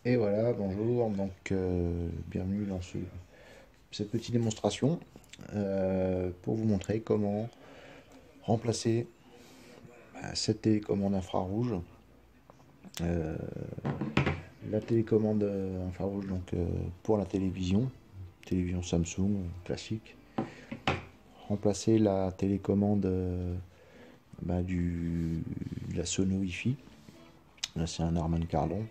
Et voilà, bonjour, donc bienvenue dans cette petite démonstration pour vous montrer comment remplacer cette télécommande infrarouge. Euh, la télécommande infrarouge donc, pour la télévision Samsung classique. Remplacer la télécommande de la Sono Wi-Fi. Là c'est un Harman Kardon.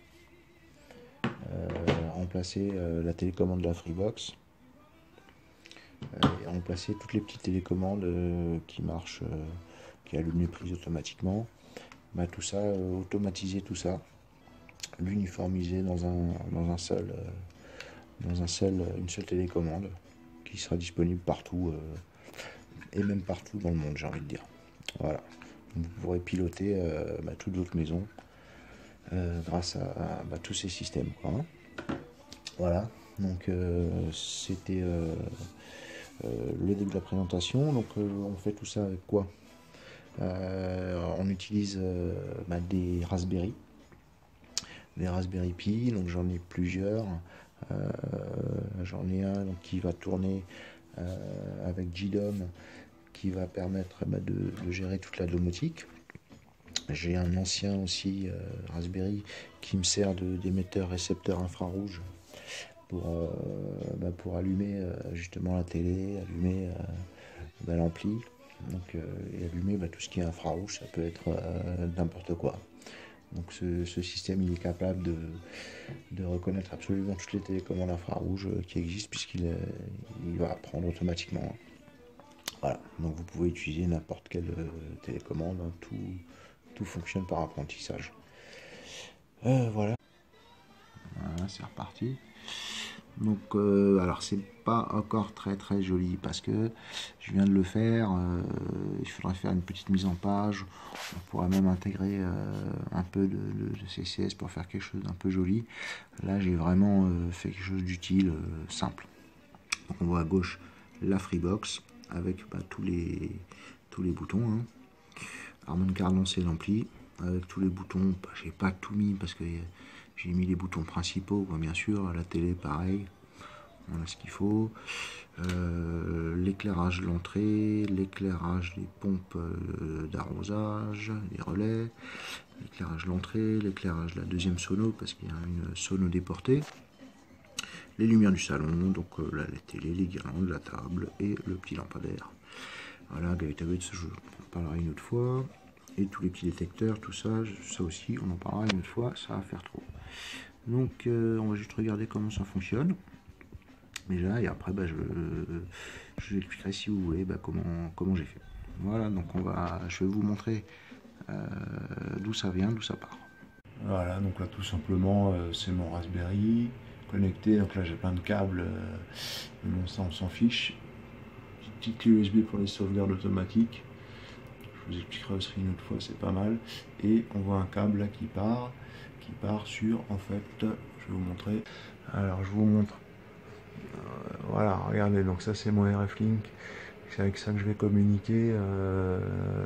Remplacer la télécommande de la Freebox. Et remplacer toutes les petites télécommandes qui marchent, qui allument les prises automatiquement. Tout ça, automatiser tout ça, l'uniformiser une seule télécommande qui sera disponible partout et même partout dans le monde, j'ai envie de dire. Voilà. Vous pourrez piloter toute votre maison grâce à tous ces systèmes, quoi, hein. Voilà. Donc c'était le début de la présentation. Donc on fait tout ça avec quoi? On utilise des Raspberry Pi, donc j'en ai plusieurs. J'en ai un donc, qui va tourner avec JDOM, qui va permettre de gérer toute la domotique. J'ai un ancien aussi Raspberry qui me sert d'émetteur récepteur infrarouge pour allumer justement la télé, allumer l'ampli, donc, et allumer tout ce qui est infrarouge, ça peut être n'importe quoi. Donc ce système il est capable de reconnaître absolument toutes les télécommandes infrarouges qui existent puisqu'il il va apprendre automatiquement. Voilà, donc vous pouvez utiliser n'importe quelle télécommande, hein, tout fonctionne par apprentissage. Voilà, c'est reparti. Donc alors c'est pas encore très joli parce que je viens de le faire, il faudrait faire une petite mise en page, on pourrait même intégrer un peu de CSS pour faire quelque chose d'un peu joli. Là j'ai vraiment fait quelque chose d'utile, simple. Donc on voit à gauche la Freebox avec tous les boutons, hein. Harman Kardon c'est l'ampli avec tous les boutons. J'ai pas tout mis parce que j'ai mis les boutons principaux, bien sûr. La télé pareil, on a ce qu'il faut. L'éclairage de l'entrée, l'éclairage des pompes d'arrosage, les relais, l'éclairage de l'entrée, l'éclairage de la deuxième sono parce qu'il y a une sono déportée, les lumières du salon, donc la télé, les guirlandes, la table et le petit lampadaire. Voilà, Gavita Bits, je en parlerai une autre fois. Et tous les petits détecteurs, tout ça, ça aussi, on en parlera une autre fois, ça va faire trop. Donc on va juste regarder comment ça fonctionne. Déjà, et après je vous expliquerai si vous voulez comment j'ai fait. Voilà, donc je vais vous montrer d'où ça vient, d'où ça part. Voilà, donc là tout simplement c'est mon Raspberry connecté, donc là j'ai plein de câbles, mais bon ça on s'en fiche. Petite clé USB pour les sauvegardes automatiques. Je vous expliquerai aussi une autre fois, c'est pas mal. Et on voit un câble là qui part sur, en fait, je vais vous montrer. Alors je vous montre. Voilà, regardez, donc ça c'est mon RF-Link. C'est avec ça que je vais communiquer,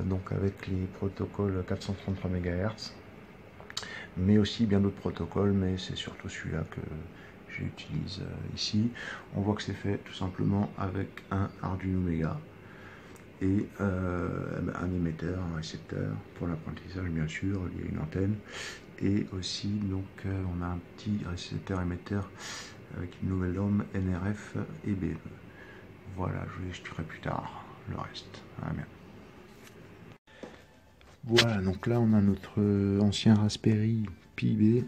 donc avec les protocoles 433 MHz. Mais aussi bien d'autres protocoles, mais c'est surtout celui-là que j'utilise ici. On voit que c'est fait tout simplement avec un Arduino Mega et un émetteur, un récepteur pour l'apprentissage bien sûr, il y a une antenne et aussi donc on a un petit récepteur émetteur avec une nouvelle norme NRF et BE. Voilà, je vous expliquerai plus tard le reste. Bien. Voilà, donc là on a notre ancien Raspberry Pi B.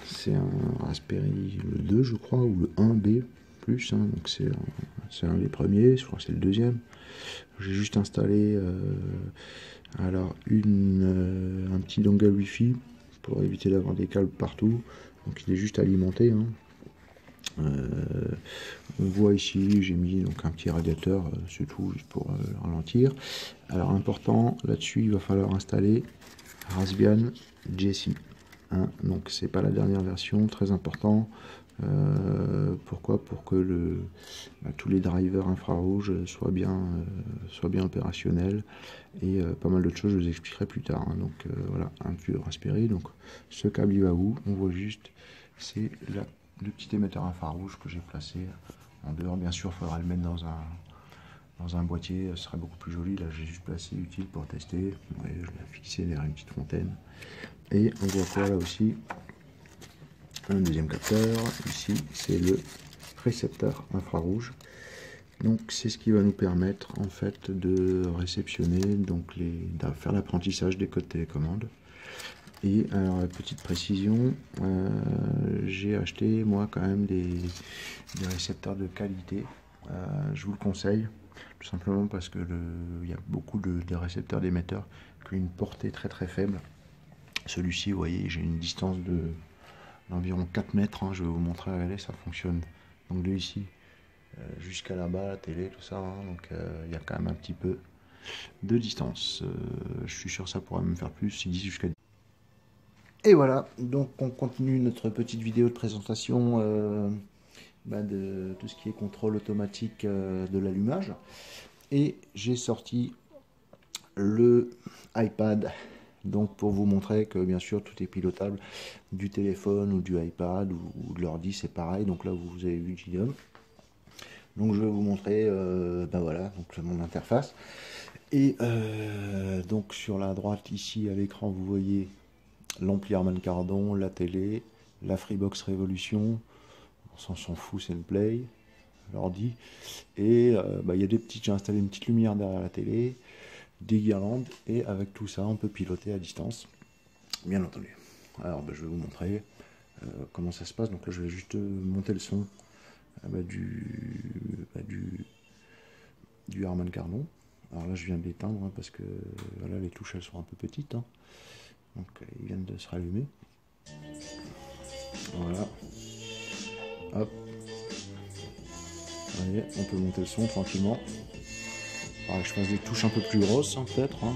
C'est un Raspberry 2 je crois, ou le 1B plus, hein, donc c'est un des premiers, je crois que c'est le deuxième. J'ai juste installé un petit dongle Wi-Fi pour éviter d'avoir des câbles partout. Donc il est juste alimenté, hein. On voit ici, j'ai mis donc un petit radiateur, c'est tout, juste pour ralentir. Alors important, là-dessus, il va falloir installer Raspbian Jessie. Hein, donc c'est pas la dernière version, très important. Pourquoi? Pour que tous les drivers infrarouges soient bien opérationnels et pas mal d'autres choses, je vous expliquerai plus tard, hein. Donc voilà, un vieux Raspberry. Donc ce câble il va où? On voit juste c'est le petit émetteur infrarouge que j'ai placé en dehors. Bien sûr, il faudra le mettre dans un boîtier, ce serait beaucoup plus joli. Là, j'ai juste placé utile pour tester. Vous voyez, je l'ai fixé derrière une petite fontaine. Et on voit quoi là aussi? Un deuxième capteur. Ici, c'est le récepteur infrarouge. Donc, c'est ce qui va nous permettre en fait de réceptionner, donc de faire l'apprentissage des codes télécommande. Et alors, petite précision, j'ai acheté moi quand même des récepteurs de qualité. Je vous le conseille, tout simplement parce que il y a beaucoup de récepteurs d'émetteurs qui ont une portée très très faible. Celui-ci, vous voyez, j'ai une distance d'environ 4 mètres. Hein, je vais vous montrer, regardez, ça fonctionne. Donc de ici jusqu'à là-bas, la télé, tout ça. Hein, donc il y a quand même un petit peu de distance. Je suis sûr que ça pourrait me faire plus, ici jusqu'à... Et voilà, donc on continue notre petite vidéo de présentation de tout ce qui est contrôle automatique de l'allumage. Et j'ai sorti le iPad, donc pour vous montrer que bien sûr tout est pilotable du téléphone ou du iPad ou de l'ordi, c'est pareil. Donc là vous avez vu Gideon. Donc je vais vous montrer voilà, donc mon interface. Et donc sur la droite ici à l'écran vous voyez l'ampli Harman Kardon, la télé, la Freebox Révolution, on s'en fout, c'est le Play, l'ordi, et il y a j'ai installé une petite lumière derrière la télé, des guirlandes, et avec tout ça on peut piloter à distance, bien entendu. Alors je vais vous montrer comment ça se passe. Donc là je vais juste monter le son du Harman Kardon. Alors là je viens de l'éteindre parce que voilà, les touches elles sont un peu petites, hein. Donc ils viennent de se rallumer. Voilà. Hop. Allez, on peut monter le son tranquillement. Alors, je fasse des touches un peu plus grosses, hein, peut-être. Hein.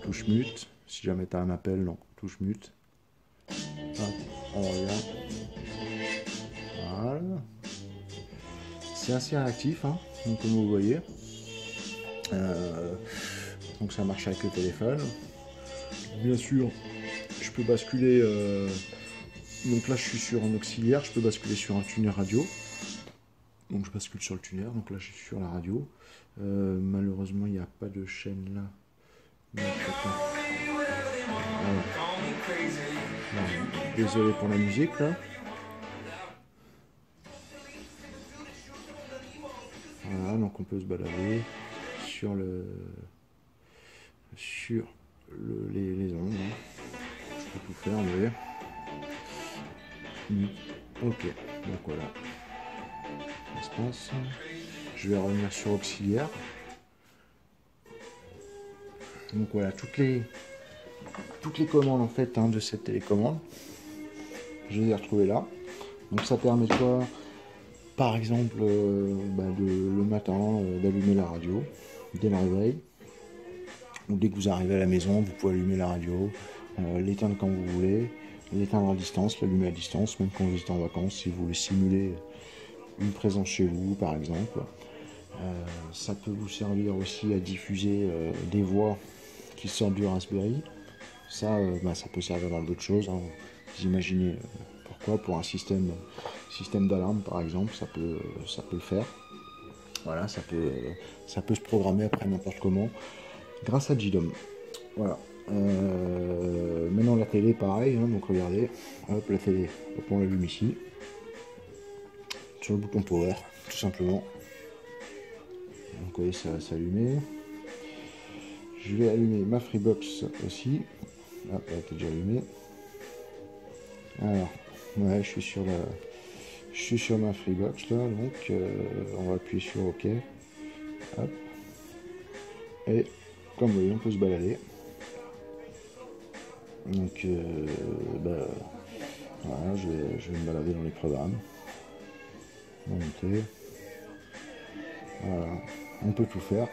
Touche mute. Si jamais tu as un appel, non. Touche mute. Hop, on revient. Voilà. C'est assez réactif, hein, donc, comme vous voyez. Donc ça marche avec le téléphone. Bien sûr, je peux basculer. Donc là, je suis sur un auxiliaire. Je peux basculer sur un tuner radio. Donc je bascule sur le tuner. Donc là, je suis sur la radio. Malheureusement, il n'y a pas de chaîne là. Donc, désolé pour la musique là. Voilà, donc on peut se balader sur les ondes. Hein. Je peux tout faire, vous voyez. Ok, donc voilà. Ça se passe. Je vais revenir sur auxiliaire. Donc voilà, toutes les commandes en fait de cette télécommande, je les ai retrouvées là. Donc ça permet de quoi? Par exemple, le matin, d'allumer la radio dès le réveil. Ou dès que vous arrivez à la maison, vous pouvez allumer la radio, l'éteindre quand vous voulez, l'éteindre à distance, l'allumer à distance, même quand vous êtes en vacances, si vous voulez simuler une présence chez vous, par exemple. Ça peut vous servir aussi à diffuser des voix qui sortent du Raspberry. Ça peut servir dans d'autres choses. Hein. Vous imaginez pourquoi, pour un système d'alarme par exemple, ça peut le faire. Voilà, ça peut se programmer après n'importe comment grâce à JDOM. Voilà. Maintenant la télé pareil, hein, donc regardez, hop la télé, hop, on l'allume ici sur le bouton power, tout simplement. Donc vous voyez, ça va s'allumer. Je vais allumer ma Freebox aussi. Hop, elle était déjà allumée. Alors, ouais, je suis sur ma Freebox là, donc on va appuyer sur OK. Hop. Et comme vous voyez, on peut se balader. Donc voilà, je vais me balader dans les programmes. Monter. Voilà, on peut tout faire.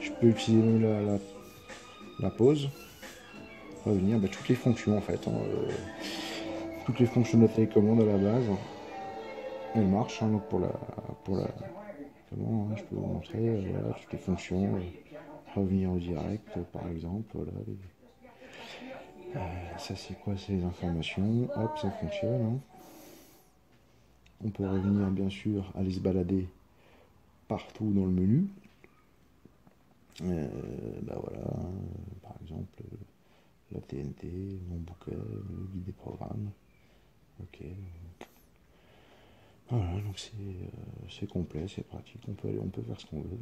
Je peux utiliser la pause, revenir, toutes les fonctions en fait. Hein, toutes les fonctions de la télécommande à la base, elles marchent. Hein, donc pour la comment, hein, je peux vous montrer voilà, toutes les fonctions. Revenir au direct par exemple. Voilà, ça c'est quoi ces informations? Hop, ça fonctionne. Hein. On peut revenir bien sûr, aller se balader partout dans le menu. Bah voilà, hein, par exemple la TNT, mon bouquet, le guide des programmes. Ok. Voilà, donc c'est complet, c'est pratique, on peut faire ce qu'on veut.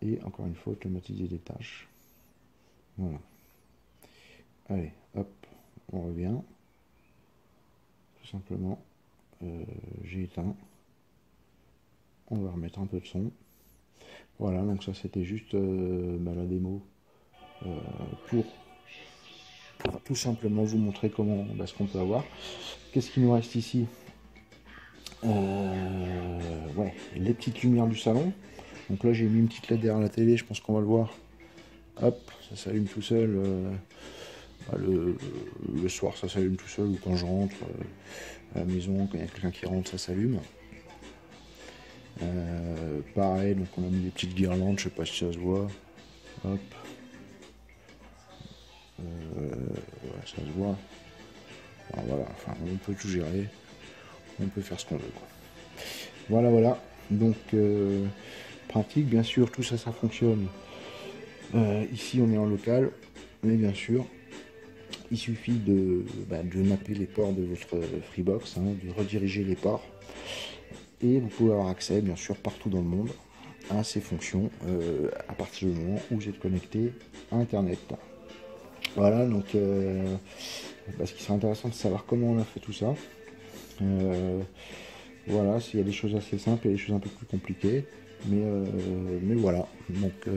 Et encore une fois, automatiser les tâches. Voilà. Allez, hop, on revient. Tout simplement, j'ai éteint. On va remettre un peu de son. Voilà, donc ça c'était juste la démo pour tout simplement vous montrer comment ce qu'on peut avoir. Qu'est-ce qu'il nous reste ici? Ouais, les petites lumières du salon. Donc là j'ai mis une petite LED derrière la télé, je pense qu'on va le voir. Hop, ça s'allume tout seul. Le soir ça s'allume tout seul, ou quand je rentre à la maison, quand il y a quelqu'un qui rentre, ça s'allume. Pareil, donc on a mis des petites guirlandes, je sais pas si ça se voit. Hop. Ouais, ça se voit. Alors voilà, enfin, on peut tout gérer. On peut faire ce qu'on veut, quoi. Voilà. Donc, pratique, bien sûr, tout ça, ça fonctionne. Ici, on est en local, mais bien sûr, il suffit de mapper les ports de votre Freebox, hein, de rediriger les ports. Et vous pouvez avoir accès, bien sûr, partout dans le monde à ces fonctions à partir du moment où vous êtes connecté à Internet. Voilà, donc ce qui serait intéressant de savoir comment on a fait tout ça. Voilà, il y a des choses assez simples et des choses un peu plus compliquées. Mais voilà, donc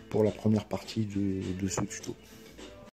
pour la première partie de ce tuto.